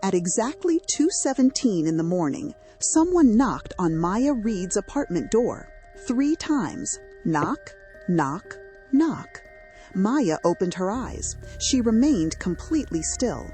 At exactly 2:17 in the morning, someone knocked on Maya Reed's apartment door 3 times. Knock, knock, knock. Maya opened her eyes. She remained completely still.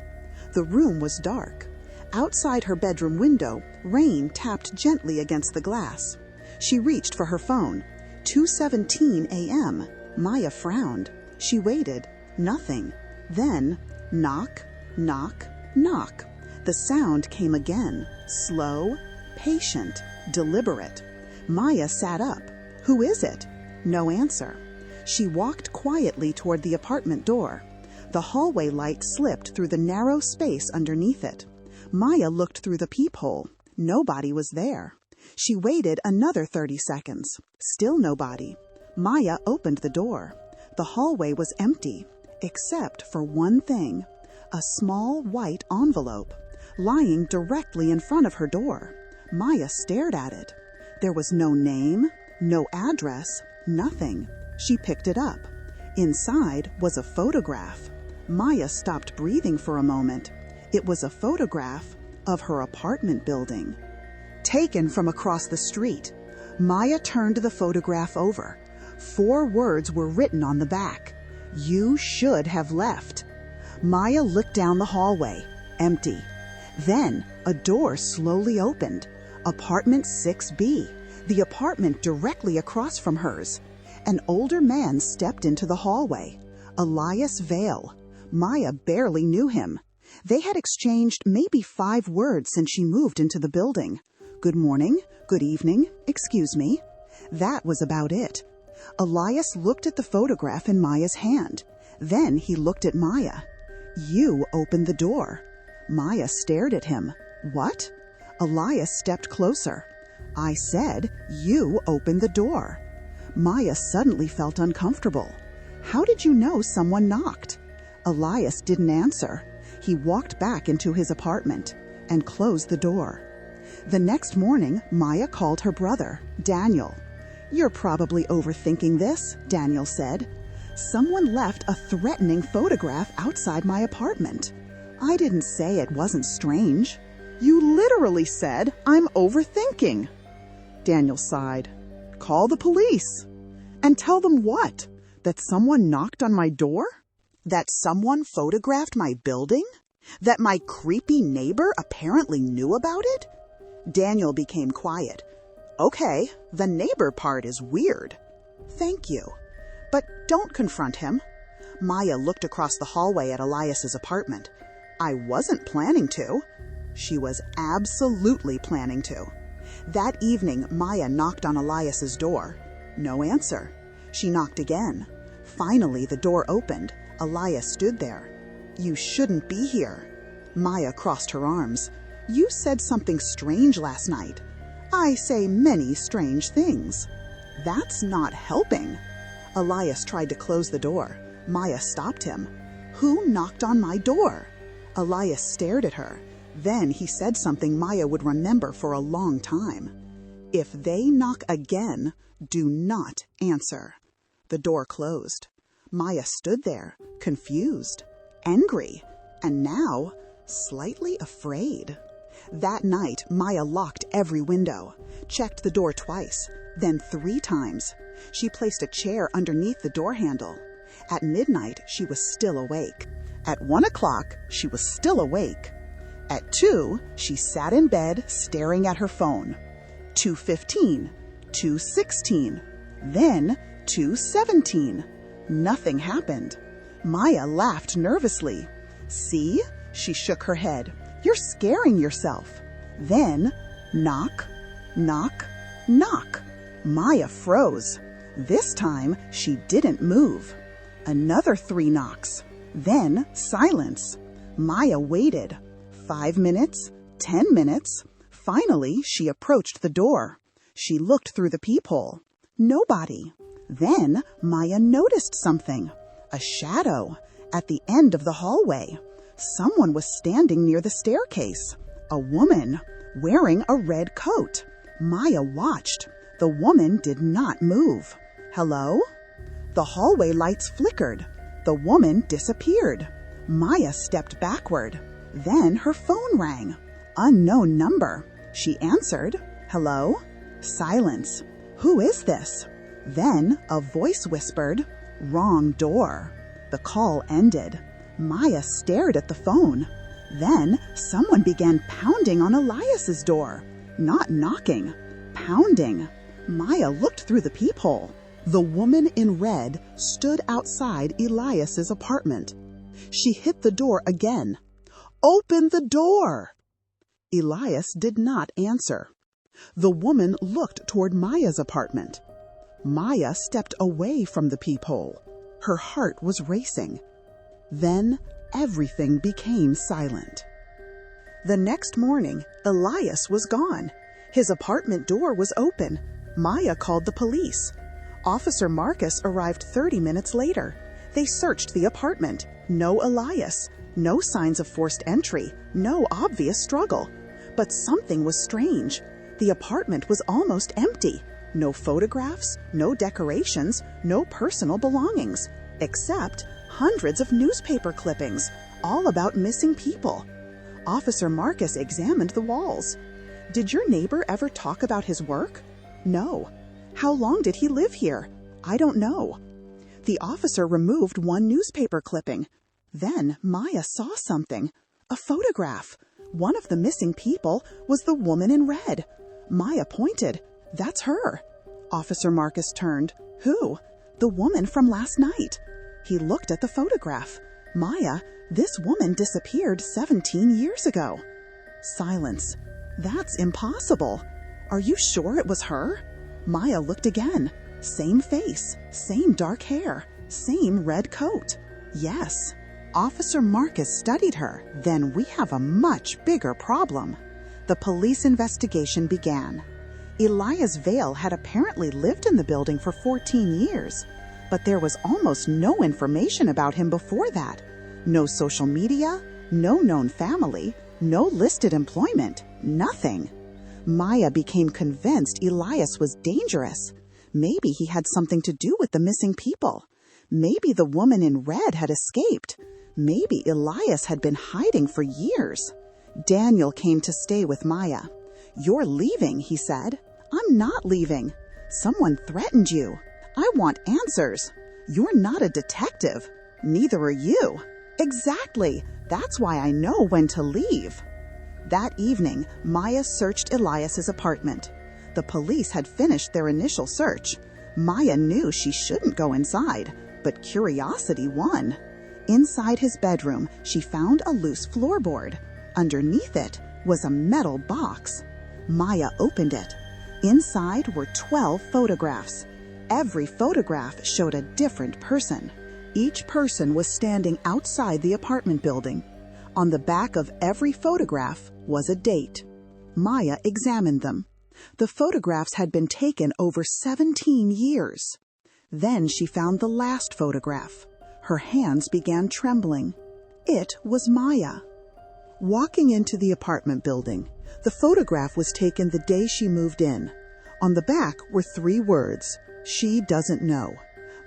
The room was dark. Outside her bedroom window, rain tapped gently against the glass. She reached for her phone. 2:17 a.m. Maya frowned. She waited. Nothing. Then, knock, knock, knock. The sound came again, slow, patient, deliberate. Maya sat up. Who is it? No answer. She walked quietly toward the apartment door. The hallway light slipped through the narrow space underneath it. Maya looked through the peephole. Nobody was there. She waited another 30 seconds. Still nobody. Maya opened the door. The hallway was empty, except for one thing: a small white envelope, lying directly in front of her door. Maya stared at it. There was no name, no address, nothing. She picked it up. Inside was a photograph. Maya stopped breathing for a moment. It was a photograph of her apartment building, taken from across the street. Maya turned the photograph over. 4 words were written on the back. "You should have left." Maya looked down the hallway. Empty. Then a door slowly opened. Apartment 6B, the apartment directly across from hers. An older man stepped into the hallway. Elias Vale. Maya barely knew him. They had exchanged maybe 5 words since she moved into the building. Good morning, good evening, excuse me. That was about it. Elias looked at the photograph in Maya's hand. Then he looked at Maya. "You opened the door." Maya stared at him. "What?" Elias stepped closer. "I said, you opened the door." Maya suddenly felt uncomfortable. "How did you know someone knocked?" Elias didn't answer. He walked back into his apartment and closed the door. The next morning, Maya called her brother, Daniel. "You're probably overthinking this," Daniel said. "Someone left a threatening photograph outside my apartment. I didn't say it wasn't strange." "You literally said I'm overthinking." Daniel sighed. "Call the police." "And tell them what? That someone knocked on my door? That someone photographed my building? That my creepy neighbor apparently knew about it?" Daniel became quiet. "Okay, the neighbor part is weird." "Thank you. But don't confront him." Maya looked across the hallway at Elias's apartment. "I wasn't planning to." She was absolutely planning to. That evening, Maya knocked on Elias's door. No answer. She knocked again. Finally, the door opened. Elias stood there. "You shouldn't be here." Maya crossed her arms. "You said something strange last night." "I say many strange things." "That's not helping." Elias tried to close the door. Maya stopped him. "Who knocked on my door?" Elias stared at her. Then he said something Maya would remember for a long time. "If they knock again, do not answer." The door closed. Maya stood there, confused, angry, and now slightly afraid. That night, Maya locked every window, checked the door twice, then 3 times. She placed a chair underneath the door handle. At midnight, she was still awake. At 1 o'clock, she was still awake. At 2, she sat in bed staring at her phone. 2:15, 2:16, then 2:17. Nothing happened. Maya laughed nervously. "See?" She shook her head. "You're scaring yourself." Then, knock, knock, knock. Maya froze. This time, she didn't move. Another 3 knocks. Then, silence. Maya waited. 5 minutes, 10 minutes. Finally, she approached the door. She looked through the peephole. Nobody. Then, Maya noticed something. A shadow at the end of the hallway. Someone was standing near the staircase. A woman wearing a red coat. Maya watched. The woman did not move. "Hello?" The hallway lights flickered. The woman disappeared. Maya stepped backward. Then her phone rang. Unknown number. She answered. Hello? Silence. Who is this? Then a voice whispered, Wrong door. The call ended. Maya stared at the phone. Then someone began pounding on Elias's door. Not knocking, pounding. Maya looked through the peephole. The woman in red stood outside Elias's apartment. She hit the door again. Open the door! Elias did not answer. The woman looked toward Maya's apartment. Maya stepped away from the peephole. Her heart was racing. Then everything became silent. The next morning, Elias was gone. His apartment door was open. Maya called the police. Officer Marcus arrived 30 minutes later. They searched the apartment. No Elias. No signs of forced entry. No obvious struggle. But something was strange. The apartment was almost empty. No photographs, no decorations, no personal belongings, except hundreds of newspaper clippings, all about missing people. Officer Marcus examined the walls. Did your neighbor ever talk about his work? No. How long did he live here? I don't know. The officer removed one newspaper clipping. Then Maya saw something. A photograph. One of the missing people was the woman in red. Maya pointed. That's her. Officer Marcus turned. Who? The woman from last night. He looked at the photograph. Maya, this woman disappeared 17 years ago. Silence. That's impossible. Are you sure it was her? Maya looked again. Same face, same dark hair, same red coat. Yes. Officer Marcus studied her. Then we have a much bigger problem. The police investigation began. Elias Vale had apparently lived in the building for 14 years, but there was almost no information about him before that. No social media, no known family, no listed employment, nothing. Maya became convinced Elias was dangerous. Maybe he had something to do with the missing people. Maybe the woman in red had escaped. Maybe Elias had been hiding for years. Daniel came to stay with Maya. You're leaving, he said. I'm not leaving. Someone threatened you. I want answers. You're not a detective. Neither are you. Exactly. That's why I know when to leave. That evening, Maya searched Elias's apartment. The police had finished their initial search. Maya knew she shouldn't go inside, but curiosity won. Inside his bedroom, she found a loose floorboard. Underneath it was a metal box. Maya opened it. Inside were 12 photographs. Every photograph showed a different person. Each person was standing outside the apartment building. On the back of every photograph was a date. Maya examined them. The photographs had been taken over 17 years. Then she found the last photograph. Her hands began trembling. It was Maya. Walking into the apartment building, the photograph was taken the day she moved in. On the back were 3 words, "She doesn't know."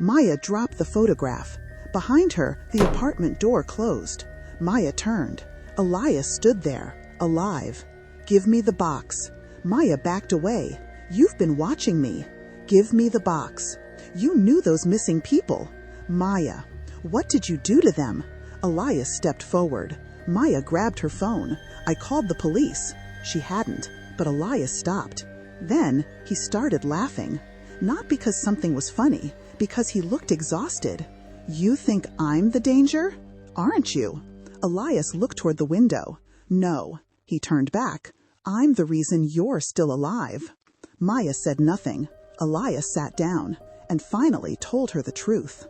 Maya dropped the photograph. Behind her, the apartment door closed. Maya turned. Elias stood there, alive. "Give me the box." Maya backed away. "You've been watching me. Give me the box. You knew those missing people." "Maya, what did you do to them?" Elias stepped forward. Maya grabbed her phone. "I called the police." She hadn't, but Elias stopped. Then he started laughing. Not because something was funny, because he looked exhausted. "You think I'm the danger? Aren't you?" Elias looked toward the window. "No." He turned back. "I'm the reason you're still alive." Maya said nothing. Elias sat down and finally told her the truth.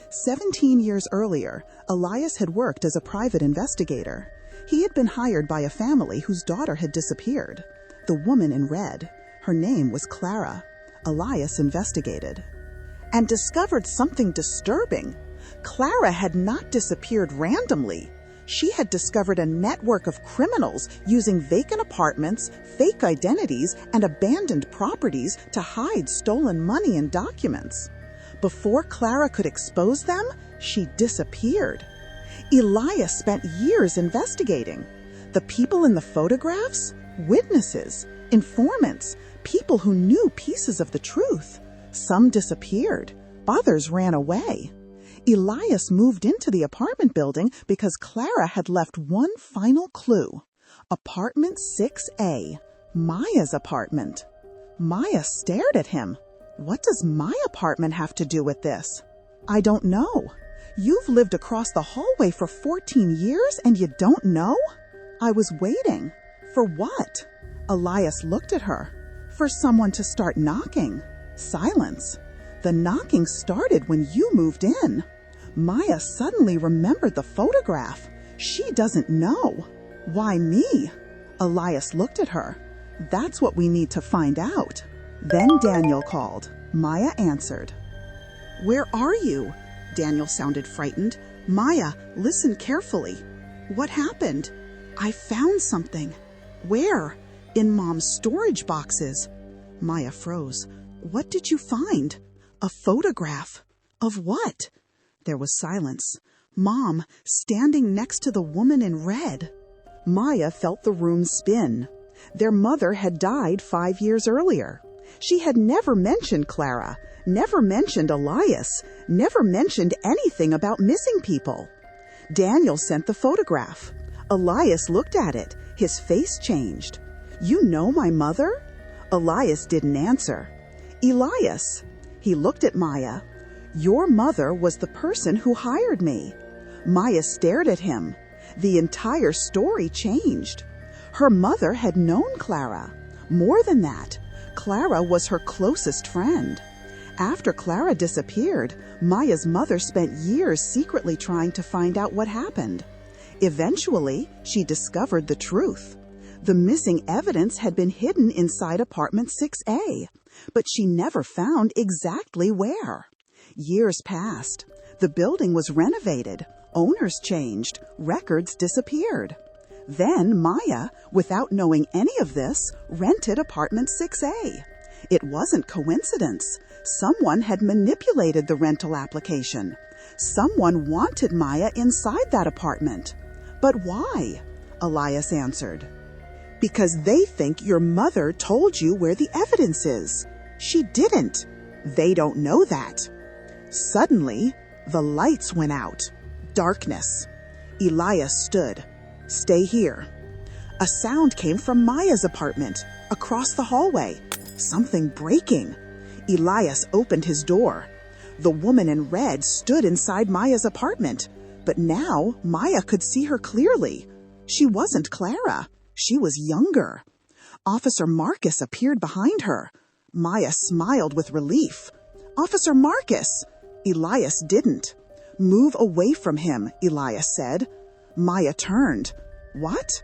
17 years earlier, Elias had worked as a private investigator. He had been hired by a family whose daughter had disappeared. The woman in red. Her name was Clara. Elias investigated and discovered something disturbing. Clara had not disappeared randomly. She had discovered a network of criminals using vacant apartments, fake identities, and abandoned properties to hide stolen money and documents. Before Clara could expose them, she disappeared. Elias spent years investigating. The people in the photographs? Witnesses, informants, people who knew pieces of the truth. Some disappeared. Others ran away. Elias moved into the apartment building because Clara had left one final clue. Apartment 6A, Maya's apartment. Maya stared at him. What does my apartment have to do with this? I don't know. You've lived across the hallway for 14 years and you don't know? I was waiting. For what? Elias looked at her. For someone to start knocking. Silence. The knocking started when you moved in. Maya suddenly remembered the photograph. She doesn't know. Why me? Elias looked at her. That's what we need to find out. Then Daniel called. Maya answered. Where are you? Daniel sounded frightened. Maya, listen carefully. What happened? I found something. Where? In Mom's storage boxes. Maya froze. What did you find? A photograph. Of what? There was silence. Mom, standing next to the woman in red. Maya felt the room spin. Their mother had died 5 years earlier. She had never mentioned Clara, never mentioned Elias, never mentioned anything about missing people. Daniel sent the photograph. Elias looked at it. His face changed. You know my mother? Elias didn't answer. Elias. He looked at Maya. Your mother was the person who hired me. Maya stared at him. The entire story changed. Her mother had known Clara. More than that, Clara was her closest friend. After Clara disappeared, Maya's mother spent years secretly trying to find out what happened. Eventually, she discovered the truth. The missing evidence had been hidden inside apartment 6A, but she never found exactly where. Years passed. The building was renovated. Owners changed. Records disappeared. Then Maya, without knowing any of this, rented apartment 6A. It wasn't coincidence. Someone had manipulated the rental application. Someone wanted Maya inside that apartment. But why? Elias answered. Because they think your mother told you where the evidence is. She didn't. They don't know that. Suddenly, the lights went out. Darkness. Elias stood. Stay here. A sound came from Maya's apartment, across the hallway. Something breaking. Elias opened his door. The woman in red stood inside Maya's apartment, but now Maya could see her clearly. She wasn't Clara. She was younger. Officer Marcus appeared behind her. Maya smiled with relief. Officer Marcus! Elias didn't. Move away from him, Elias said. Maya turned. What?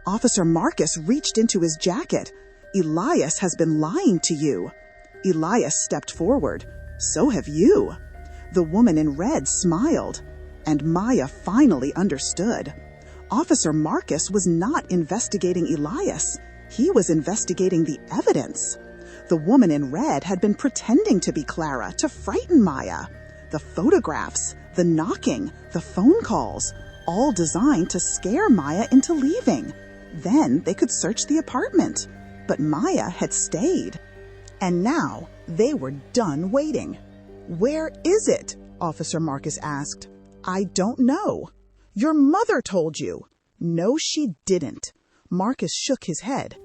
Officer Marcus reached into his jacket. Elias has been lying to you. Elias stepped forward. So have you. The woman in red smiled. And Maya finally understood. Officer Marcus was not investigating Elias. He was investigating the evidence. The woman in red had been pretending to be Clara to frighten Maya. The photographs, the knocking, the phone calls, all designed to scare Maya into leaving. Then they could search the apartment. But Maya had stayed. And now they were done waiting. Where is it? Officer Marcus asked. I don't know. Your mother told you. No, she didn't. Marcus shook his head.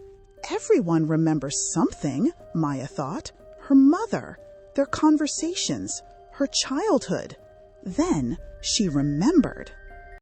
Everyone remembers something, Maya thought. Her mother, their conversations, her childhood. Then she remembered.